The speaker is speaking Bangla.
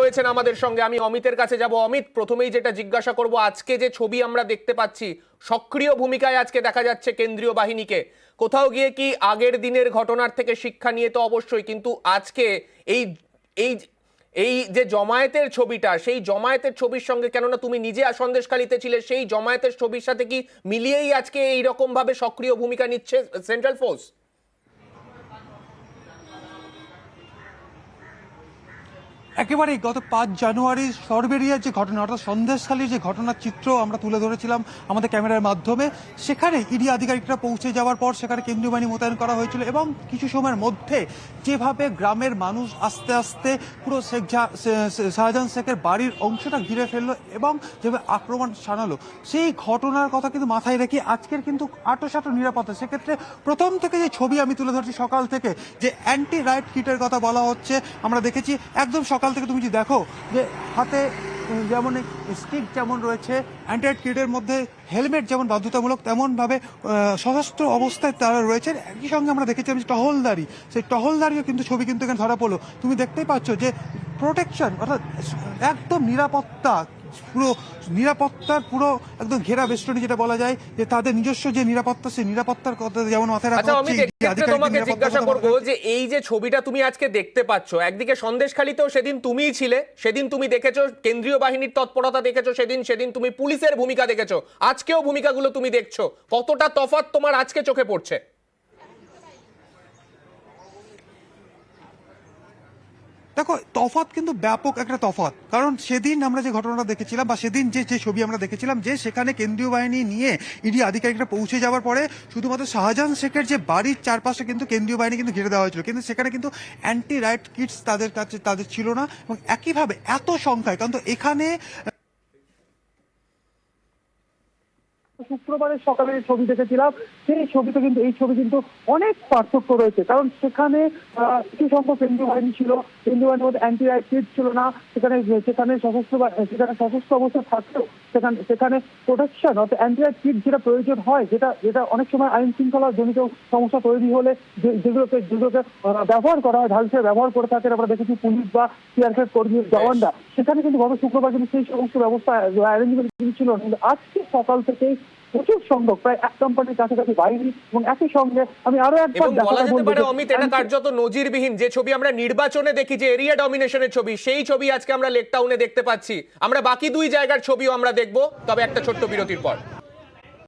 রয়েছেন আমাদের সঙ্গে। আমি অমিতের কাছে যাব। অমিত, প্রথমেই যেটা জিজ্ঞাসা করব, আজকে যে ছবি আমরা দেখতে পাচ্ছি, সক্রিয় ভূমিকায় আজকে দেখা যাচ্ছে কেন্দ্রীয় বাহিনীকে। কোথাও গিয়ে কি আগের দিনের ঘটনার থেকে শিক্ষা নিয়ে তো অবশ্যই, কিন্তু আজকে এই এই এই যে জমায়েতের ছবিটা, সেই জমায়েতের ছবির সঙ্গে, কেননা তুমি নিজে সন্দেশখালীতে ছিলে, সেই জমায়েতের ছবির সাথে কি মিলিয়েই আজকে এইরকম ভাবে সক্রিয় ভূমিকা নিচ্ছে সেন্ট্রাল ফোর্স? একেবারেই গত 5 জানুয়ারি সরবেরিয়ার যে ঘটনা, অর্থাৎ সন্দেশখালীর যে ঘটনার চিত্র আমরা তুলে ধরেছিলাম আমাদের ক্যামেরার মাধ্যমে, সেখানে ইডি আধিকারিকরা পৌঁছে যাওয়ার পর সেখানে কেন্দ্রীয় বাহিনী মোতায়েন করা হয়েছিল এবং কিছু সময়ের মধ্যে যেভাবে গ্রামের মানুষ আস্তে আস্তে পুরো শাহজাহান শেখের বাড়ির অংশটা ঘিরে ফেললো এবং যেভাবে আক্রমণ শানালো, সেই ঘটনার কথা কিন্তু মাথায় রেখে আজকের কিন্তু আঁটোসাঁটো নিরাপত্তা। সেক্ষেত্রে প্রথম থেকে যে ছবি আমি তুলে ধরছি সকাল থেকে, যে অ্যান্টি রাইট কিটের কথা বলা হচ্ছে, আমরা দেখেছি একদম সকাল থেকে তুমি যদি দেখো যে হাতে যেমন স্টিক যেমন রয়েছে, অ্যান্টি কিটের মধ্যে হেলমেট যেমন বাধ্যতামূলক, তেমনভাবে সশস্ত্র অবস্থায় তারা রয়েছে। একই সঙ্গে আমরা দেখেছিলাম যে টহলদারি, সেই টহলদারিও কিন্তু ছবি কিন্তু এখানে ধরা পড়লো। তুমি দেখতেই পাচ্ছ যে প্রোটেকশন, অর্থাৎ একদম নিরাপত্তা, পুরো নিরাপত্তার পুরো একদম ঘেরা বেষ্টনী, যেটা বলা যায় যে তাদের নিজস্ব যে নিরাপত্তা, সেই নিরাপত্তার কথা যেমন মাথায় রাখা হচ্ছে। তোমাকে জিজ্ঞাসা করবো যে এই যে ছবিটা তুমি আজকে দেখতে পাচ্ছ, একদিকে সন্দেশখালীতেও সেদিন তুমিই ছিলে, সেদিন তুমি দেখেছো কেন্দ্রীয় বাহিনীর তৎপরতা, দেখেছো সেদিন তুমি পুলিশের ভূমিকা দেখেছো, আজকেও ভূমিকাগুলো তুমি দেখছো, কতটা তফাৎ তোমার আজকে চোখে পড়ছে? দেখো, তফাৎ কিন্তু ব্যাপক একটা তফাৎ। কারণ সেদিন আমরা যে ঘটনাটা দেখেছিলাম, বা সেদিন যে ছবি আমরা দেখেছিলাম, যে সেখানে কেন্দ্রীয় বাহিনী নিয়ে ইডি আধিকারিকরা পৌঁছে যাওয়ার পরে শুধুমাত্র শাহজাহান শেখের যে বাড়ির চারপাশে কিন্তু কেন্দ্রীয় বাহিনী কিন্তু ঘিরে দেওয়া হয়েছিল, কিন্তু সেখানে কিন্তু অ্যান্টি রাইট কিটস তাদের কাছে ছিল না। এবং একইভাবে এত সংখ্যায়, কারণ তো এখানে শুক্রবারের সকালে ছবি দেখেছিলাম, সেই ছবিতে কিন্তু এই ছবি কিন্তু অনেক পার্থক্য রয়েছে। কারণ সেখানে কিছু সংখ্যক কেন্দ্রীয় বাহিনী ছিল, কেন্দ্রীয় বাহিনীর মধ্যে অ্যান্টি রাইট কিট ছিল না। সেখানে সশস্ত্র অবস্থা থাকলেও সেখানে প্রোটেকশন, অর্থাৎ অ্যান্টি রাইট কিট যেটা প্রয়োজন হয়, যেটা অনেক সময় আইন শৃঙ্খলা জনিত সমস্যা তৈরি হলে যেগুলোকে ব্যবহার করা হয়, ঢাল হিসেবে ব্যবহার করে থাকেন। আমরা দেখেছি পুলিশ বা সিআরপিএফ কর্মী জওয়ানরা, সেখানে কিন্তু গত শুক্রবার কিন্তু সেই সমস্ত ব্যবস্থা অ্যারেঞ্জমেন্ট ছিল। কিন্তু আজকে সকাল থেকেই প্রচুর সংখ্যক, প্রায় এক কোম্পানির কাছাকাছি বাহিনী, এবং একই সঙ্গে আমি আরো একবার বলা যেতে পারে অমিত, এটা কার্যত নজিরবিহীন। যে ছবি আমরা নির্বাচনে দেখি, যে এরিয়া ডমিনেশনের ছবি, সেই ছবি আজকে আমরা লেক টাউনে দেখতে পাচ্ছি। আমরা বাকি দুই জায়গার ছবিও আমরা দেখবো, তবে একটা ছোট্ট বিরতির পর।